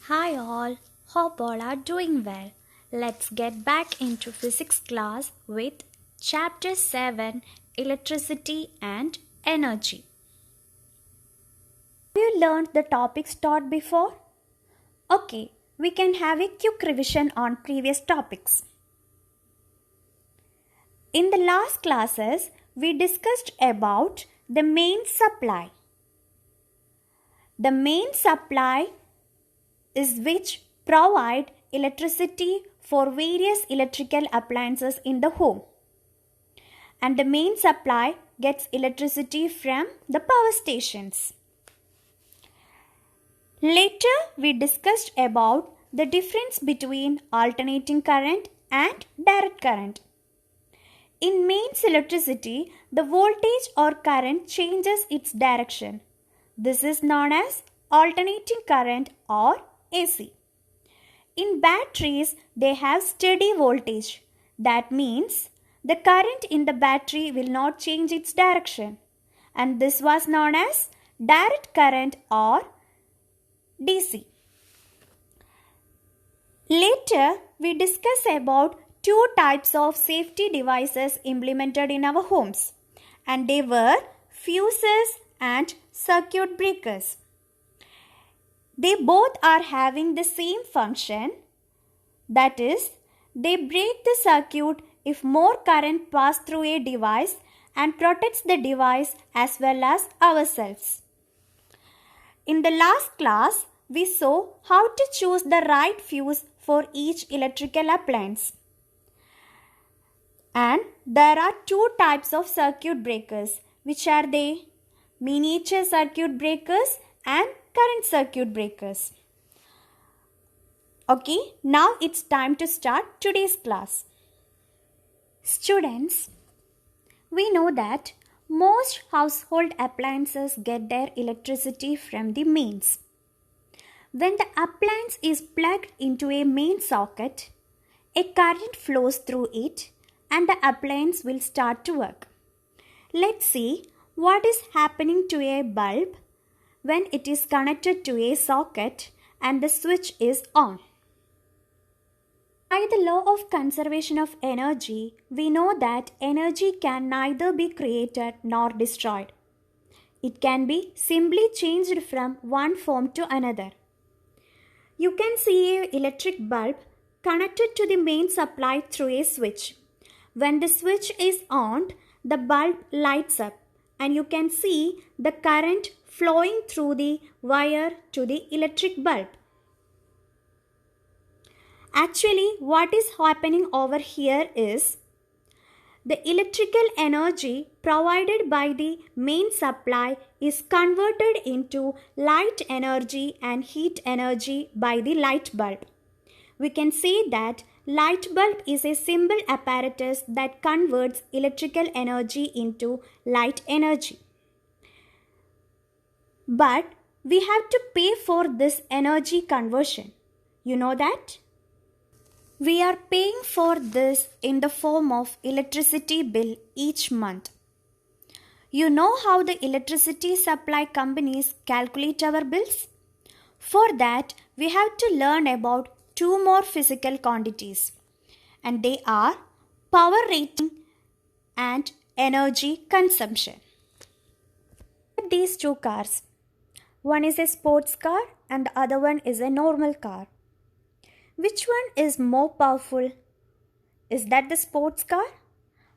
Hi all, hope all are doing well. Let's get back into physics class with chapter 7 Electricity and Energy. Have you learned the topics taught before? Okay, we can have a quick revision on previous topics. In the last classes, we discussed about the main supply. The main supply is which provide electricity for various electrical appliances in the home. And the main supply gets electricity from the power stations. Later we discussed about the difference between alternating current and direct current. In mains electricity, the voltage or current changes its direction. This is known as alternating current or AC. In batteries, they have steady voltage. That means the current in the battery will not change its direction. And this was known as direct current or DC. Later, we discuss about two types of safety devices implemented in our homes. And they were fuses and circuit breakers. They both are having the same function, that is, they break the circuit if more current passes through a device and protects the device as well as ourselves. In the last class, we saw how to choose the right fuse for each electrical appliance. And there are two types of circuit breakers. Which are they? Miniature circuit breakers and current circuit breakers. Okay, now it's time to start today's class. Students, we know that most household appliances get their electricity from the mains. When the appliance is plugged into a main socket, a current flows through it and the appliance will start to work. Let's see what is happening to a bulb when it is connected to a socket and the switch is on. By the law of conservation of energy, we know that energy can neither be created nor destroyed. It can be simply changed from one form to another. You can see an electric bulb connected to the main supply through a switch. When the switch is on, the bulb lights up and you can see the current flowing through the wire to the electric bulb. Actually, what is happening over here is the electrical energy provided by the main supply is converted into light energy and heat energy by the light bulb. We can say that light bulb is a simple apparatus that converts electrical energy into light energy. But we have to pay for this energy conversion. You know that? We are paying for this in the form of electricity bill each month. You know how the electricity supply companies calculate our bills? For that, we have to learn about two more physical quantities, and they are power rating and energy consumption. These two cars. One is a sports car and the other one is a normal car. Which one is more powerful? Is that the sports car?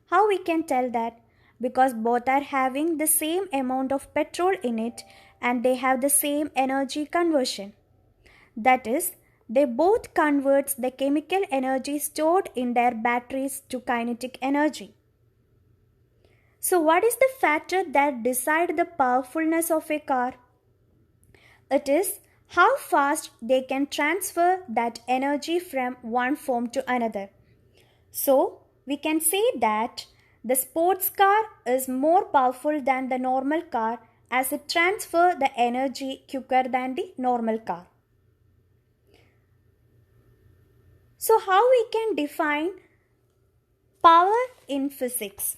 How we can tell that? Because both are having the same amount of petrol in it and they have the same energy conversion. That is, they both converts the chemical energy stored in their batteries to kinetic energy. So what is the factor that decides the powerfulness of a car? It is how fast they can transfer that energy from one form to another. So, we can say that the sports car is more powerful than the normal car as it transfers the energy quicker than the normal car. So, how we can define power in physics?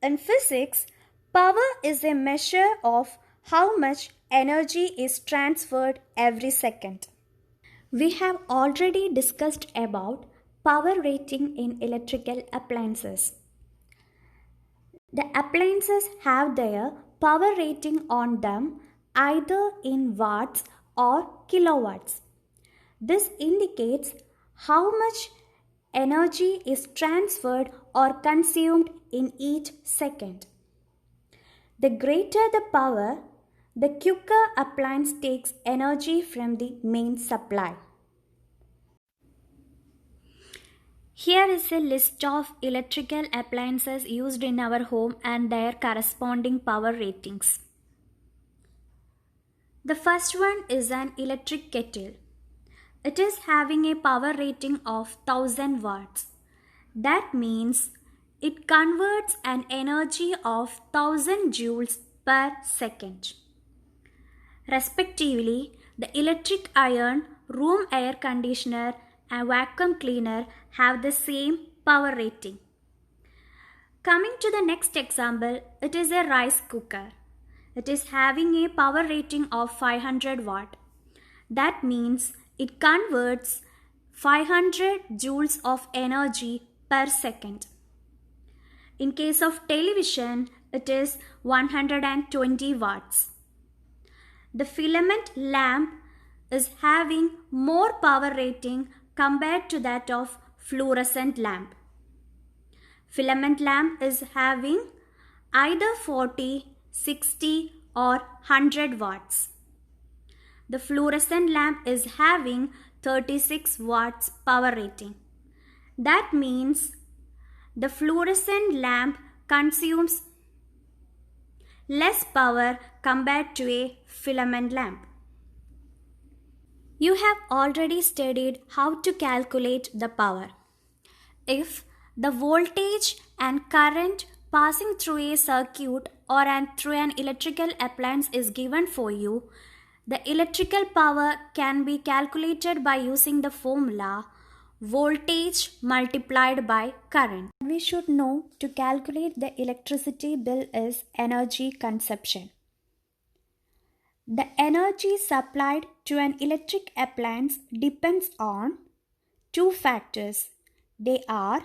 In physics, power is a measure of how much energy is transferred every second. We have already discussed about power rating in electrical appliances. The appliances have their power rating on them either in watts or kilowatts. This indicates how much energy is transferred or consumed in each second. The greater the power, the quicker appliance takes energy from the main supply. Here is a list of electrical appliances used in our home and their corresponding power ratings. The first one is an electric kettle. It is having a power rating of 1000 watts. That means it converts an energy of 1000 joules per second. Respectively, the electric iron, room air conditioner, and vacuum cleaner have the same power rating. Coming to the next example, it is a rice cooker. It is having a power rating of 500 watt. That means it converts 500 joules of energy per second. In case of television, it is 120 watts. The filament lamp is having more power rating compared to that of fluorescent lamp. Filament lamp is having either 40, 60 or 100 watts. The fluorescent lamp is having 36 watts power rating. That means the fluorescent lamp consumes less power compared to a filament lamp. You have already studied how to calculate the power. If the voltage and current passing through a circuit or through an electrical appliance is given for you, the electrical power can be calculated by using the formula voltage multiplied by current. We should know to calculate the electricity bill is energy consumption. The energy supplied to an electric appliance depends on two factors. They are: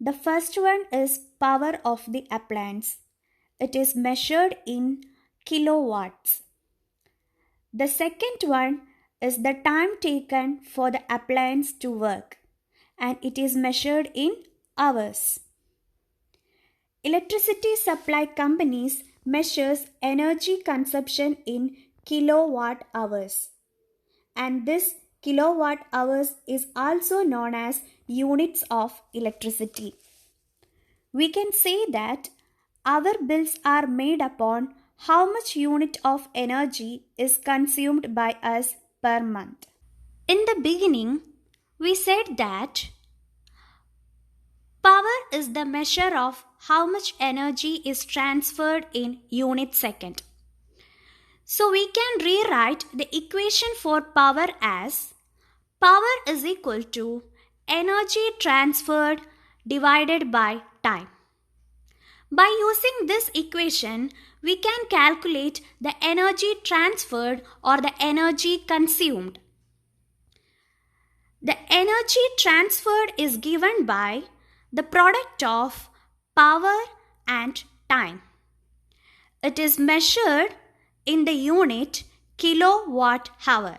the first one is power of the appliance. It is measured in kilowatts. The second one is the time taken for the appliance to work, and it is measured in hours. Electricity supply companies measures energy consumption in kilowatt hours, and this kilowatt hours is also known as units of electricity. We can say that our bills are made upon how much unit of energy is consumed by us per month. In the beginning, we said that power is the measure of how much energy is transferred in unit second. So we can rewrite the equation for power as power is equal to energy transferred divided by time. By using this equation, we can calculate the energy transferred or the energy consumed. The energy transferred is given by the product of power and time. It is measured in the unit kilowatt hour.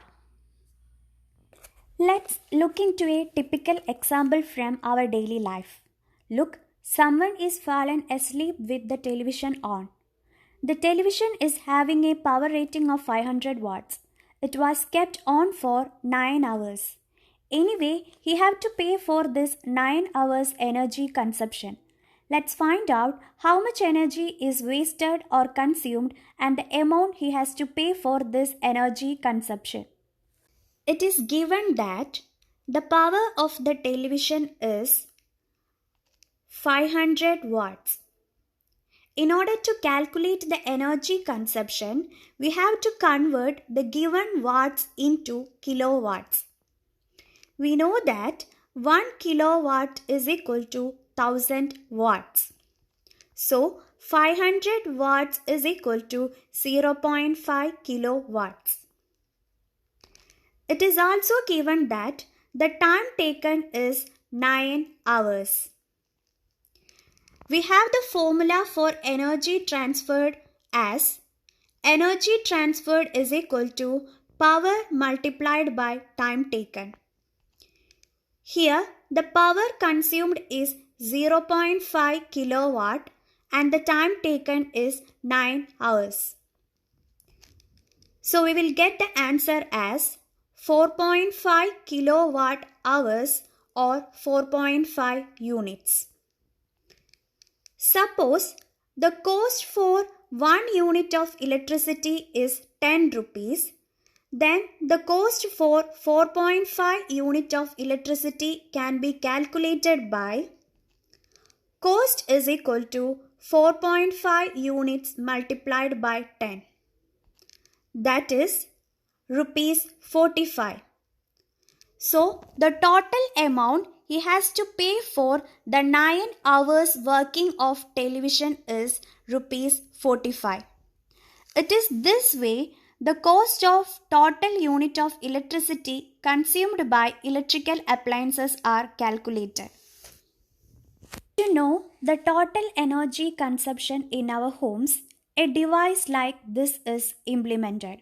Let's look into a typical example from our daily life. Look, someone is fallen asleep with the television on. The television is having a power rating of 500 watts. It was kept on for 9 hours. Anyway, he have to pay for this 9 hours energy consumption. Let's find out how much energy is wasted or consumed and the amount he has to pay for this energy consumption. It is given that the power of the television is 500 watts. In order to calculate the energy consumption, we have to convert the given watts into kilowatts. We know that 1 kilowatt is equal to 1000 watts. So, 500 watts is equal to 0.5 kilowatts. It is also given that the time taken is 9 hours. We have the formula for energy transferred as energy transferred is equal to power multiplied by time taken. Here, the power consumed is 0.5 kilowatt and the time taken is 9 hours. So we will get the answer as 4.5 kilowatt hours or 4.5 units. Suppose the cost for 1 unit of electricity is 10 rupees, then the cost for 4.5 unit of electricity can be calculated by cost is equal to 4.5 units multiplied by 10. That is rupees 45. So the total amount he has to pay for the 9 hours working of television is rupees 45. It is this way the cost of total unit of electricity consumed by electrical appliances are calculated. To know the total energy consumption in our homes, a device like this is implemented.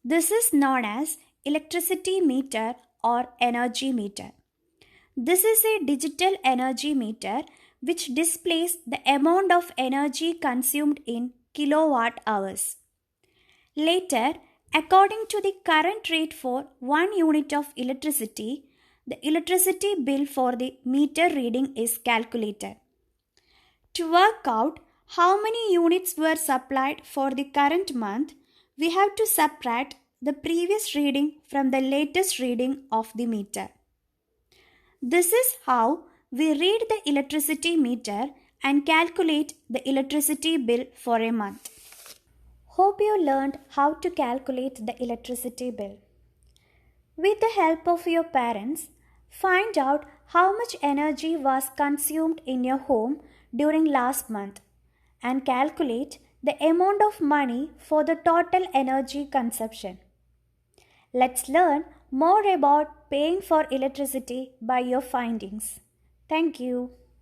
This is known as electricity meter or energy meter. This is a digital energy meter which displays the amount of energy consumed in kilowatt hours. Later, according to the current rate for 1 unit of electricity, the electricity bill for the meter reading is calculated. To work out how many units were supplied for the current month, we have to subtract the previous reading from the latest reading of the meter. This is how we read the electricity meter and calculate the electricity bill for a month. Hope you learned how to calculate the electricity bill. With the help of your parents, find out how much energy was consumed in your home during last month and calculate the amount of money for the total energy consumption. Let's learn more about paying for electricity by your findings. Thank you.